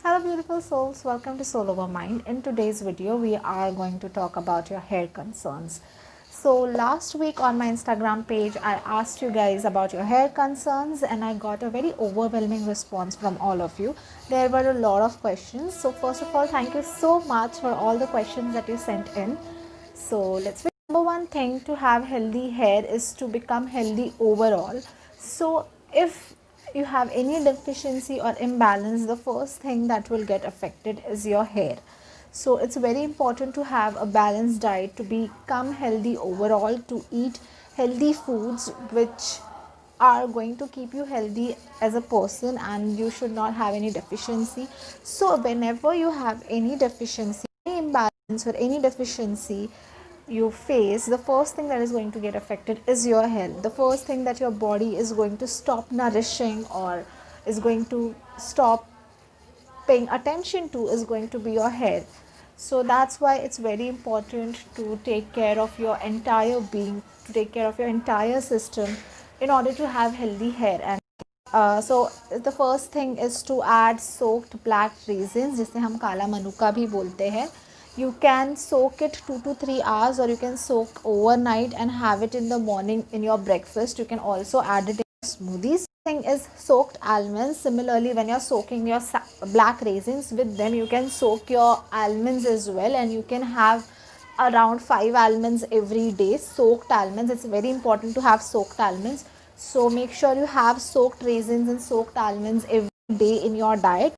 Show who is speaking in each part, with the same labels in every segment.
Speaker 1: Hello beautiful souls, welcome to Soul Over Mind. In today's video we are going to talk about your hair concerns. So last week on my Instagram page I asked you guys about your hair concerns and I got a very overwhelming response from all of you. There were a lot of questions. So first of all, thank you so much for all the questions that you sent in. So let's begin. Number one thing to have healthy hair is to become healthy overall. So if you have any deficiency or imbalance, the first thing that will get affected is your hair. So it's very important to have a balanced diet to become healthy overall, to eat healthy foods which are going to keep you healthy as a person, and you should not have any deficiency. So whenever you have any deficiency, any imbalance or any deficiency you face, the first thing that is going to get affected is your health. The first thing that your body is going to stop nourishing or is going to stop paying attention to is going to be your hair. So that's why it's very important to take care of your entire being, to take care of your entire system in order to have healthy hair. And so the first thing is to add soaked black raisins, जिसे हम काला मनुका भी बोलते हैं. You can soak it 2 to 3 hours, or you can soak overnight and have it in the morning in your breakfast. You can also add it in smoothies. Thing is soaked almonds. Similarly, when you're soaking your black raisins, with them you can soak your almonds as well, and you can have around 5 almonds every day. Soaked almonds, it's very important to have soaked almonds. So make sure you have soaked raisins and soaked almonds every day in your diet.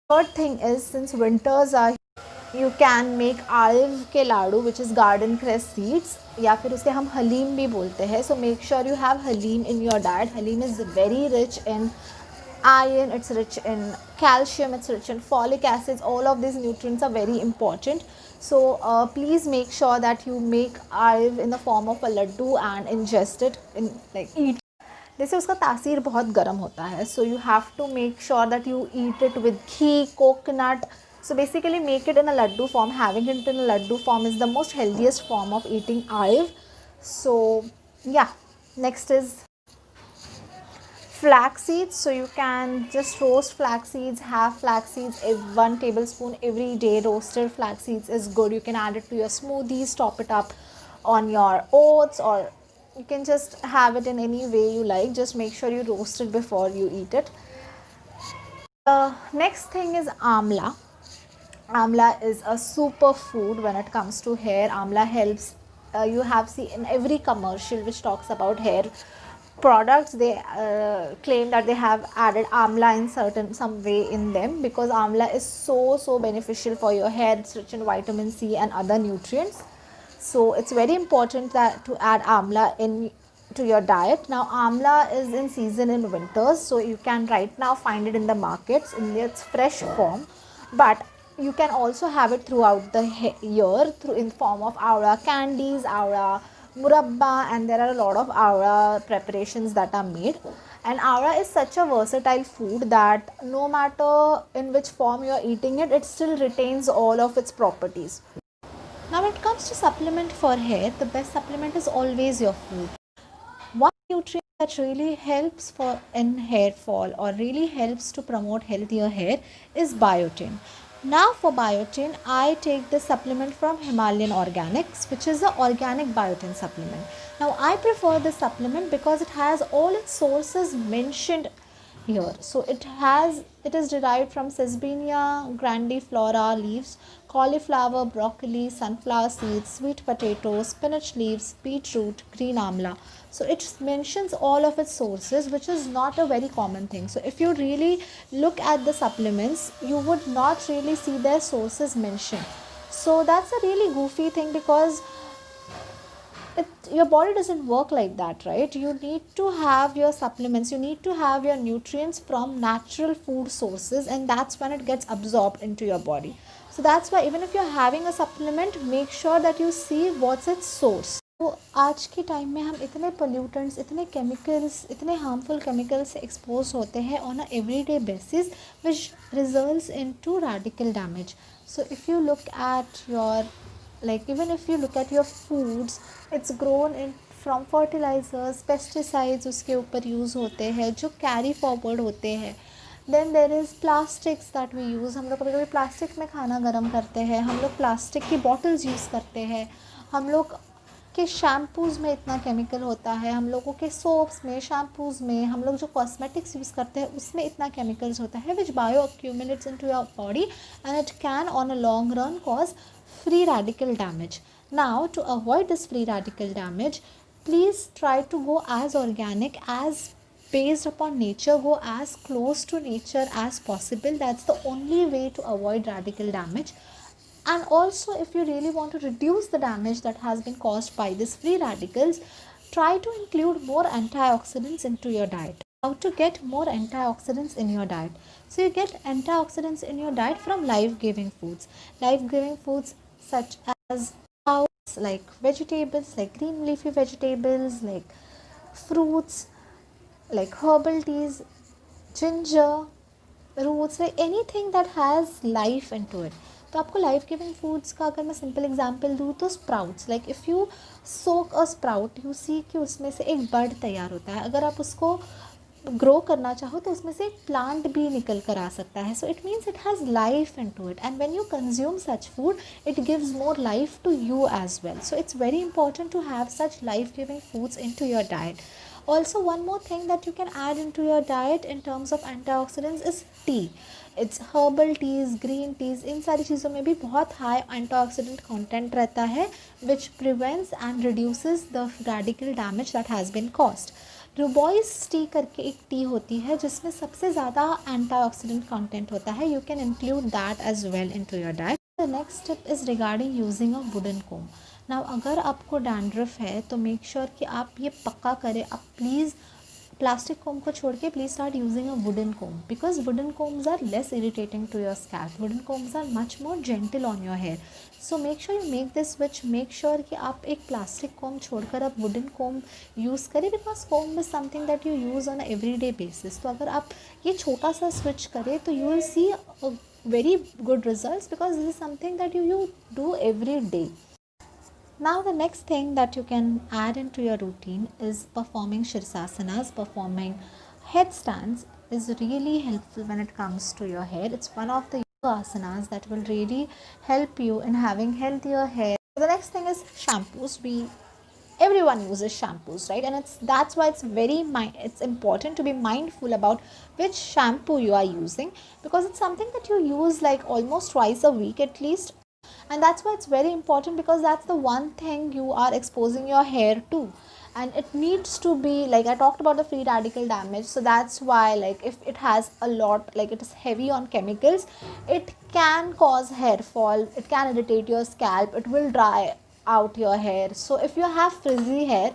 Speaker 1: Third thing is, since winters are, you can make आलव के लाडू, which is garden cress seeds, या फिर उसे हम हलीम भी बोलते हैं. So make sure you have haleem in your diet. Haleem is very rich in iron, it's rich in calcium, it's rich in folic acids. All of these nutrients are very important. So please make sure that you make आलव in the form of a laddu and ingest it, in like eat. जैसे उसका तासीर बहुत गर्म होता है. So you have to make sure that you eat it with ghee, coconut. So basically make it in a laddu form. Having it in a laddu form is the most healthiest form of eating alv. So yeah, next is flax seeds. So you can just roast flax seeds, have flax seeds 1 tablespoon every day. Roasted flax seeds is good. You can add it to your smoothies, top it up on your oats, or you can just have it in any way you like. Just make sure you roast it before you eat it. The next thing is amla. Amla is a super food when it comes to hair. Amla helps. You have seen in every commercial which talks about hair products, they claim that they have added amla in some way in them, because amla is so beneficial for your hair. It's rich in vitamin C and other nutrients. So it's very important that to add amla in to your diet. Now amla is in season in winters, so you can right now find it in the markets in its fresh form, but you can also have it throughout the year through in form of aura candies, aura murabba, and there are a lot of aura preparations that are made. And aura is such a versatile food that no matter in which form you are eating it, it still retains all of its properties. Now when it comes to supplement for hair, the best supplement is always your food. One nutrient that really helps for in hair fall or really helps to promote healthier hair is biotin. Now for biotin, I take this supplement from Himalayan Organics, which is the organic biotin supplement. Now I prefer this supplement because it has all its sources mentioned here. So it is derived from Sesbania grandiflora leaves, cauliflower, broccoli, sunflower seeds, sweet potatoes, spinach leaves, beetroot, green amla. So it mentions all of its sources, which is not a very common thing. So if you really look at the supplements, you would not really see their sources mentioned. So that's a really goofy thing, because your body doesn't work like that, right? You need to have your supplements, you need to have your nutrients from natural food sources, and that's when it gets absorbed into your body. So that's why even if you're having a supplement, make sure that you see what's its source. तो आज के time में हम इतने pollutants, इतने chemicals, इतने harmful chemicals से expose होते हैं on a everyday basis, which results into radical damage. So if you look at your, like even if you look at your foods, it's grown in from fertilizers, pesticides उसके ऊपर use होते हैं जो carry forward होते हैं. Then there is plastics that we use, हम लोग कभी कभी प्लास्टिक में खाना गर्म करते हैं, हम लोग प्लास्टिक की बॉटल्स यूज़ करते हैं, हम लोग के शैम्पूज़ में इतना केमिकल होता है, हम लोगों के सोप्स में, शैम्पूज़ में, हम लोग जो कॉस्मेटिक्स यूज़ करते हैं उसमें इतना केमिकल्स होता है which bio accumulates into your body and it can on a long run cause free radical damage. Now, to avoid this free radical damage, please try to go as organic, as based upon nature, go as close to nature as possible. That's the only way to avoid radical damage. And also, if you really want to reduce the damage that has been caused by these free radicals, try to include more antioxidants into your diet. How to get more antioxidants in your diet? So you get antioxidants in your diet from life-giving foods. Life-giving foods such as sprouts, like vegetables, like green leafy vegetables, like fruits, like herbal teas, ginger, roots, like anything that has life into it. तो आपको life giving foods का अगर मैं simple example दूँ तो sprouts, like if you soak a sprout you see कि उसमें से एक बर्ड तैयार होता है, अगर आप उसको ग्रो करना चाहो तो उसमें से एक प्लांट भी निकल कर आ सकता है. So it means it has life into it and when you consume such food it gives more life to you as well. So it's very important to have such life giving foods into your diet. Also, one more thing that you can add into your diet in terms of antioxidants is tea. It's herbal teas, green teas, इन सारी चीज़ों में भी बहुत high antioxidant content रहता है which prevents and reduces the radical damage that has been caused. Rooibos tea करके एक T होती है जिसमें सबसे ज़्यादा एंटीऑक्सीडेंट कंटेंट होता है. You can include that as well into your diet. The next step is regarding using a wooden comb. Now अगर आपको डैंड्रफ है तो मेक श्योर कि आप ये पक्का करें, आप प्लीज़ प्लास्टिक कोम को छोड़ के please start using a wooden comb because wooden combs are less irritating to your scalp. Wooden combs are much more gentle on your hair. So make sure you make this switch. Make sure कि आप एक plastic comb छोड़कर आप wooden comb use करें because comb is something that you use on every day basis. तो अगर आप ये छोटा सा स्विच करें तो you will see very good results because this is something that you do every day. Now the next thing that you can add into your routine is performing shirsasanas. Performing headstands is really helpful when it comes to your hair. It's one of the yoga asanas that will really help you in having healthier hair. The next thing is shampoos. Everyone uses shampoos, right? And that's why it's important to be mindful about which shampoo you are using because it's something that you use like almost twice a week at least. And that's why it's very important because that's the one thing you are exposing your hair to, and it needs to be, like I talked about the free radical damage, so that's why, like, if it has a lot, like it is heavy on chemicals, it can cause hair fall, it can irritate your scalp, it will dry out your hair. So if you have frizzy hair,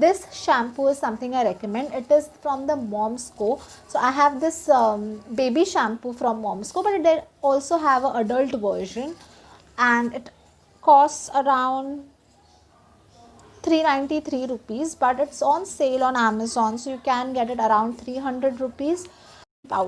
Speaker 1: this shampoo is something I recommend. It is from the Momsco. So I have this baby shampoo from Momsco, but they also have an adult version and it costs around 393 rupees, but it's on sale on Amazon, so you can get it around 300 rupees.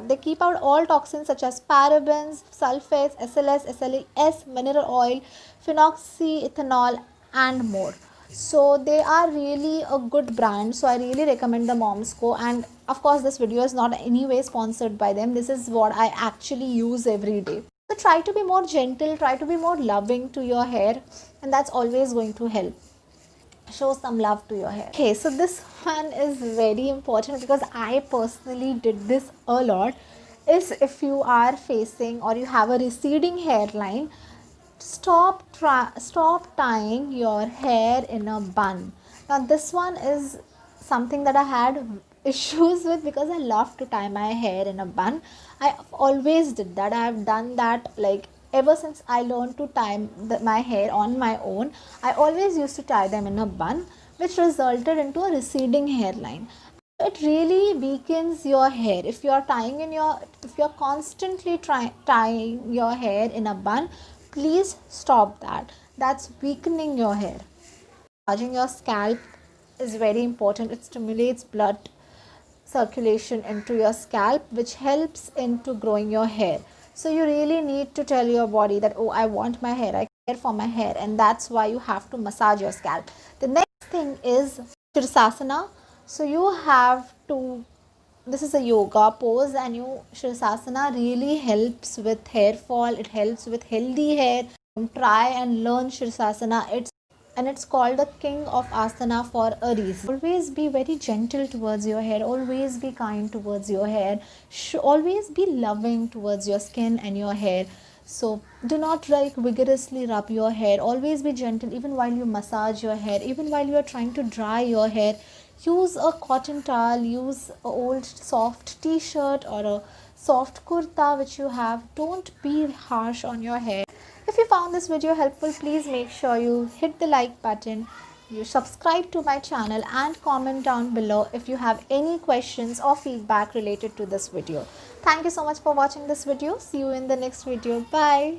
Speaker 1: They keep out all toxins such as parabens, sulfates, SLS, SLES, mineral oil, phenoxyethanol and more. So they are really a good brand, so I really recommend the Momsco. And of course this video is not anyway sponsored by them. This is what I actually use every day. So try to be more gentle, try to be more loving to your hair, and that's always going to help. Show some love to your hair. Okay, so this one is very important because I personally did this a lot. Is if you are facing or you have a receding hairline, stop tying your hair in a bun. Now this one is something that I had issues with because I love to tie my hair in a bun. I always did that. I have done that like ever since I learned to tie my hair on my own. I always used to tie them in a bun, which resulted into a receding hairline. It really weakens your hair if you are constantly tying your hair in a bun. Please stop that. That's weakening your hair. Massaging your scalp is very important. It stimulates blood circulation into your scalp, which helps into growing your hair. So you really need to tell your body that, oh, I want my hair, I care for my hair, and that's why you have to massage your scalp. The next thing is Shirsasana. So you have to this is a yoga pose, and Shirsasana really helps with hair fall. It helps with healthy hair. Try and learn Shirsasana. It's called the king of asana for a reason. Always be very gentle towards your hair. Always be kind towards your hair. Always be loving towards your skin and your hair. So do not like vigorously rub your hair. Always be gentle even while you massage your hair, even while you are trying to dry your hair. Use a cotton towel, use a old soft t-shirt or a soft kurta which you have. Don't be harsh on your hair. If you found this video helpful, please make sure you hit the like button, you subscribe to my channel, and comment down below if you have any questions or feedback related to this video. Thank you so much for watching this video. See you in the next video. Bye.